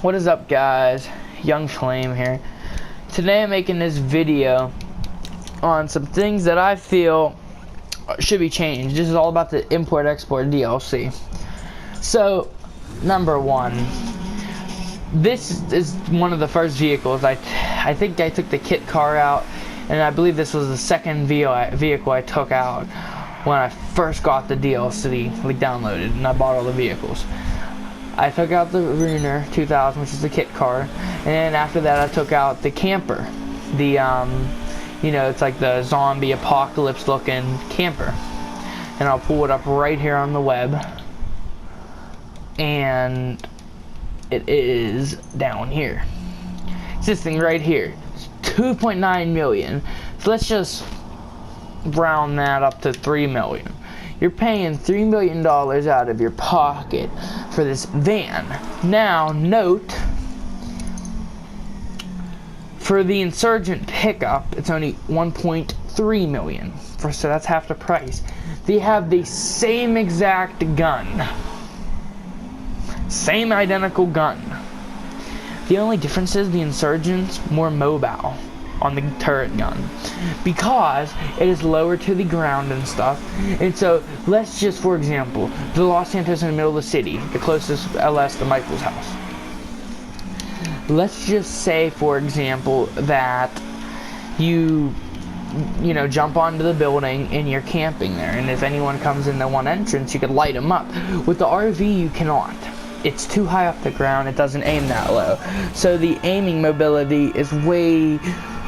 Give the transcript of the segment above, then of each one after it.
What is up, guys? Young Flame here. Today I'm making this video on some things that I feel should be changed. This is all about the import-export DLC. So, number one, this is one of the first vehicles. I think I took the kit car out, and I believe this was the second vehicle I took out when I first got the DLC downloaded, and I bought all the vehicles. I took out the Ruiner 2000, which is the kit car, and after that I took out the camper. The, it's like the zombie apocalypse looking camper. And I'll pull it up right here on the web. And it is down here. It's this thing right here. It's 2.9 million. So let's just round that up to 3 million. You're paying $3 million out of your pocket for this van. Now, note, for the Insurgent pickup, it's only 1.3 million. So that's half the price. They have the same exact gun. Same identical gun. The only difference is the Insurgent's more mobile on the turret gun, because it is lower to the ground and stuff. And so let's just, for example, the Los Santos in the middle of the city, the closest LS to Michael's house. Let's just say, for example, that you jump onto the building and you're camping there, and if anyone comes in the one entrance, you could light them up. With the RV, you cannot. It's too high off the ground. It doesn't aim that low, so the aiming mobility is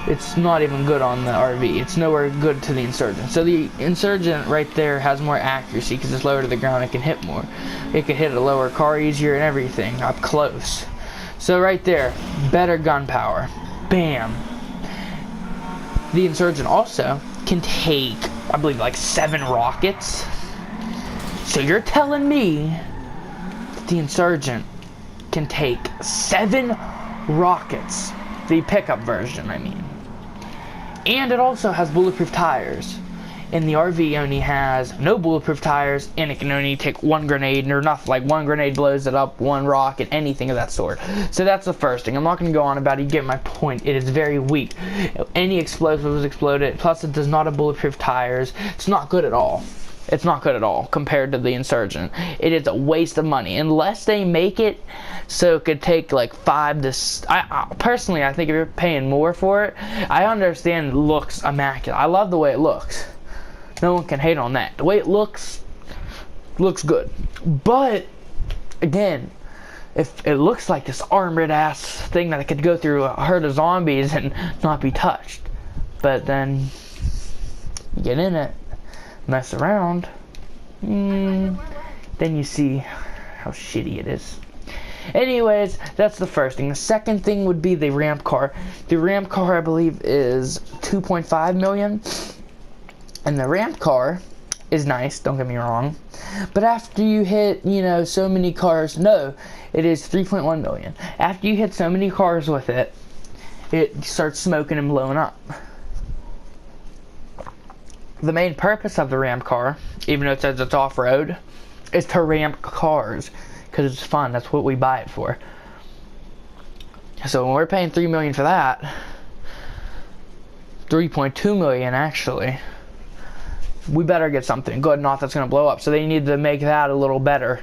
it's not even good on the RV. It's nowhere good to the Insurgent. So the Insurgent right there has more accuracy because it's lower to the ground. It can hit more. It can hit a lower car easier and everything up close. So right there, better gunpowder. Bam. The Insurgent also can take, I believe, like 7 rockets. So you're telling me that the Insurgent can take 7 rockets? The pickup version, I mean. And it also has bulletproof tires. And the RV only has no bulletproof tires, and it can only take 1 grenade, or nothing, like 1 grenade blows it up, 1 rocket, anything of that sort. So that's the first thing. I'm not going to go on about it. You get my point. It is very weak. Any explosives exploded, plus it does not have bulletproof tires. It's not good at all. It's not good at all compared to the Insurgent. It is a waste of money unless they make it so it could take like 5 to. Personally, I think if you're paying more for it, I understand it looks immaculate. I love the way it looks. No one can hate on that. The way it looks good. But again, if it looks like this armored ass thing that could go through a herd of zombies and not be touched, but then you get in it, mess around, then you see how shitty it is. Anyways, that's the first thing. The second thing would be the ramp car. The ramp car, I believe, is 2.5 million. And the ramp car is nice, don't get me wrong. But after you hit, so many cars, no, it is 3.1 million. After you hit so many cars with it, it starts smoking and blowing up. The main purpose of the ramp car, even though it says it's off-road, is to ramp cars, because it's fun. That's what we buy it for. So when we're paying 3 million for that, 3.2 million actually, we better get something good, not that's going to blow up. So they need to make that a little better,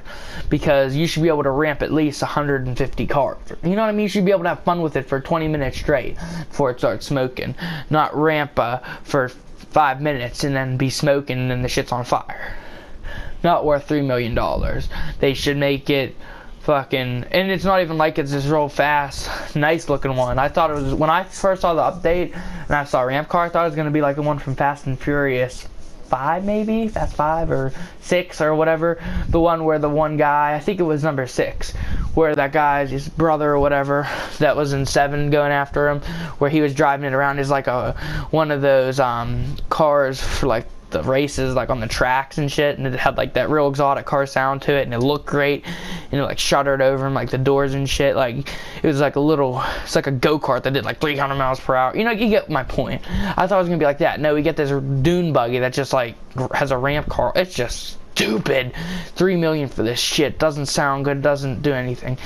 because you should be able to ramp at least 150 cars. You know what I mean? You should be able to have fun with it for 20 minutes straight before it starts smoking. Not ramp for 5 minutes and then be smoking and then the shit's on fire. Not worth $3 million. They should make it fucking, and it's not even like it's this real fast, nice looking one. I thought it was, when I first saw the update and I saw ramp car, I thought it was going to be like the one from Fast and Furious 5, maybe Fast 5 or 6 or whatever, the one where the one guy, I think it was number 6, where that guy's his brother or whatever that was in 7 going after him, where he was driving it around as like one of those cars for like the races, like on the tracks and shit, and it had like that real exotic car sound to it, and it looked great, and it like shuddered over him, like the doors and shit. Like it was like it's like a go-kart that did like 300 miles per hour. You get my point. I thought it was gonna be like that. No, we get this dune buggy that just like has a ramp car. It's just stupid. $3 million for this shit doesn't sound good, doesn't do anything.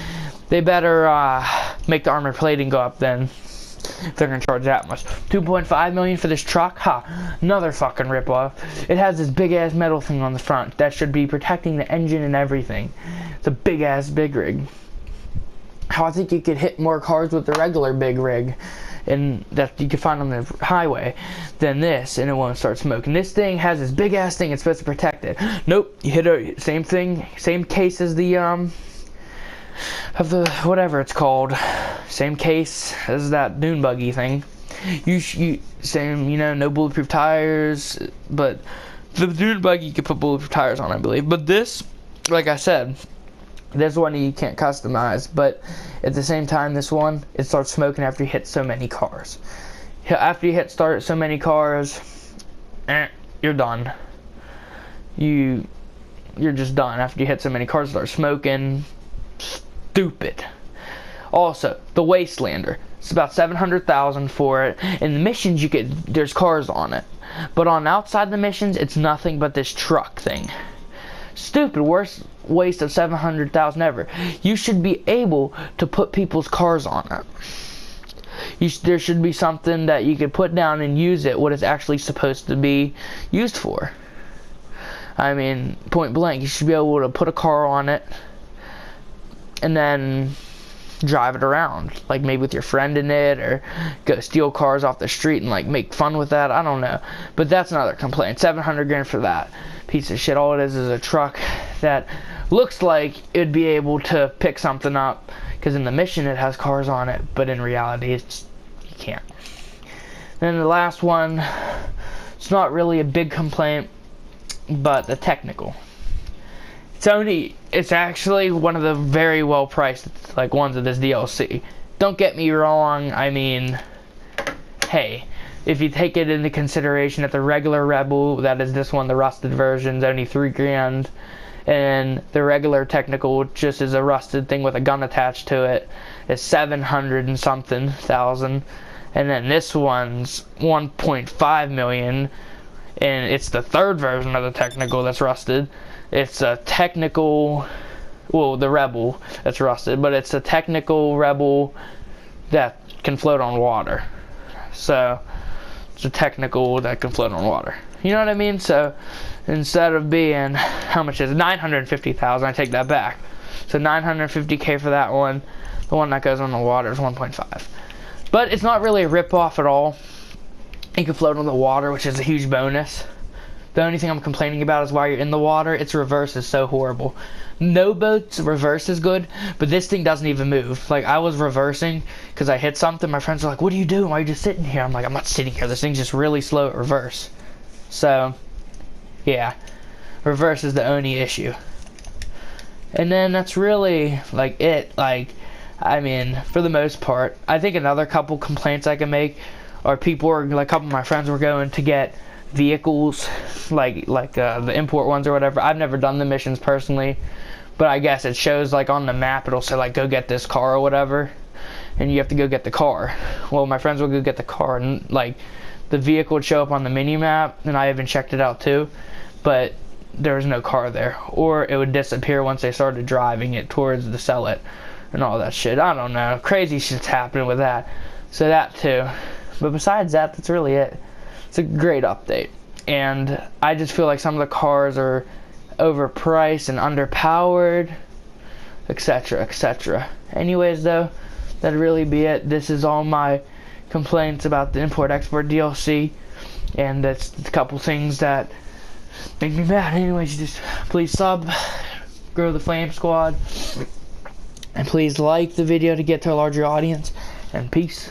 they better make the armor plating go up then. If they're gonna charge that much. 2.5 million for this truck? Ha, another fucking ripoff. It has this big ass metal thing on the front that should be protecting the engine and everything. It's a big ass big rig. How I think you could hit more cars with the regular big rig and that you could find on the highway than this, and it won't start smoking. This thing has this big ass thing, it's supposed to protect it. Nope, you hit a same thing, same case as the of the whatever it's called, same case as that dune buggy thing. Same, you know, no bulletproof tires, but the dune buggy you could put bulletproof tires on, I believe. But this, like I said, this one you can't customize, but at the same time, this one, it starts smoking after you hit so many cars. After you start so many cars, you're done. You're just done. After you hit so many cars, start smoking. Stupid. Also, the Wastelander. It's about 700,000 for it. In the missions, there's cars on it, but on outside the missions, it's nothing but this truck thing. Stupid, worst waste of 700,000 ever. You should be able to put people's cars on it. There should be something that you could put down and use it what it's actually supposed to be used for. I mean, point blank, you should be able to put a car on it and then drive it around, like maybe with your friend in it, or go steal cars off the street and like make fun with that. I don't know, but that's another complaint. 700 grand for that piece of shit. All it is a truck that looks like it'd be able to pick something up, because in the mission it has cars on it, but in reality you can't. Then the last one, it's not really a big complaint, but the technical. It's actually one of the very well priced like ones of this DLC. Don't get me wrong, I mean, hey, if you take it into consideration that the regular Rebel, that is this one, the rusted version, is only $3 grand, and the regular technical just is a rusted thing with a gun attached to it, is 700 and something thousand, and then this one's 1.5 million, and it's the third version of the technical that's rusted. It's a technical, well, the Rebel that's rusted, but it's a technical Rebel that can float on water. So it's a technical that can float on water. You know what I mean? So instead of being, how much is it? 950,000, I take that back. So 950K for that one. The one that goes on the water is 1.5. But it's not really a rip-off at all. You can float on the water, which is a huge bonus. The only thing I'm complaining about is while you're in the water, its reverse is so horrible. No boat's reverse is good, but this thing doesn't even move. Like, I was reversing because I hit something. My friends were like, what are you doing? Why are you just sitting here? I'm like, I'm not sitting here. This thing's just really slow at reverse. So, yeah. Reverse is the only issue. And then that's really, like, it. Like, I mean, for the most part. I think another couple complaints I can make are people are, like, a couple of my friends were going to get vehicles, like the import ones or whatever. I've never done the missions personally, but I guess it shows like on the map, it'll say like go get this car or whatever, and you have to go get the car. Well, my friends will go get the car, and like the vehicle would show up on the mini map, and I even checked it out too, but there was no car there, or it would disappear once they started driving it towards the sell it and all that shit. I don't know, crazy shit's happening with that. So that too, but besides that, that's really it. It's a great update, and I just feel like some of the cars are overpriced and underpowered, etc, etc. Anyways though, that'd really be it. This is all my complaints about the import-export DLC, and that's a couple things that make me mad. Anyways, just please sub, grow the Flame Squad, and please like the video to get to a larger audience, and peace.